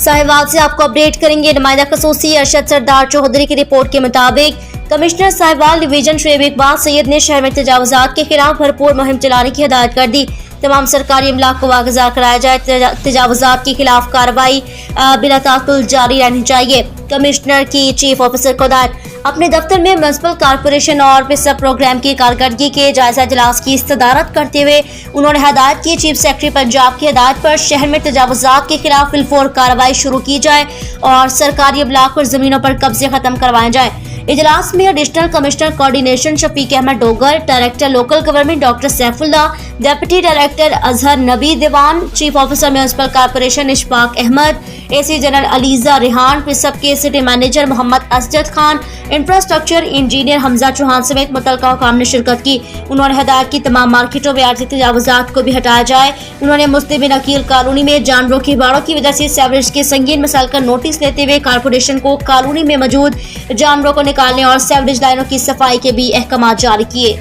साहिवाल से आपको अपडेट करेंगे। नुमाइंदा खसूसी अरशद सरदार चौधरी की रिपोर्ट के मुताबिक कमिश्नर साहिवाल डिवीजन शुएब इकबाल सैयद ने शहर में तजावुजात के खिलाफ भरपूर मुहिम चलाने की हिदायत कर दी। तमाम सरकारी इमला को वागुजार कराया जाए, तजावुजात के खिलाफ कार्रवाई बिला ताकुल जारी रहनी चाहिए। कमिश्नर की चीफ ऑफिसर को हिदायत, अपने दफ्तर में म्युनिसिपल कॉर्पोरेशन और पिसअप प्रोग्राम की कारकर्दगी के जायजा इजलास की सदारत करते हुए उन्होंने हिदायत की चीफ सेक्रेटरी पंजाब की हिदायत पर शहर में तजावुजात के खिलाफ बिलफौर कार्रवाई शुरू की जाए और सरकारी अब्लाक और जमीनों पर कब्जे खत्म करवाए जाए। इजलास में additional commissioner coordination Shafiq Ahmed Dogar, director local government doctor Saifullah, deputy director Azhar Nabi Diwan, chief officer municipal corporation Ishfaq Ahmed, AC general Aliza Rehan, पिसअप के city manager Mohammad Asjad Khan, infrastructure engineer Hamza Chauhan समेत मुतल्लिका हुकाम ने शिरकत की। उन्होंने हिदायत की तमाम मार्केटों में आर्थिक तजावुजात को भी हटाया जाए। उन्होंने मुस्लिम अकील कॉलोनी में जानवरों की बाड़ों की वजह से सीवरेज के संगीन मसाइल का नोटिस लेते हुए कारपोरेशन को कॉलोनी में मौजूद जानवरों को निकालने और सीवरेज लाइनों की सफाई के भी अहकाम जारी किए।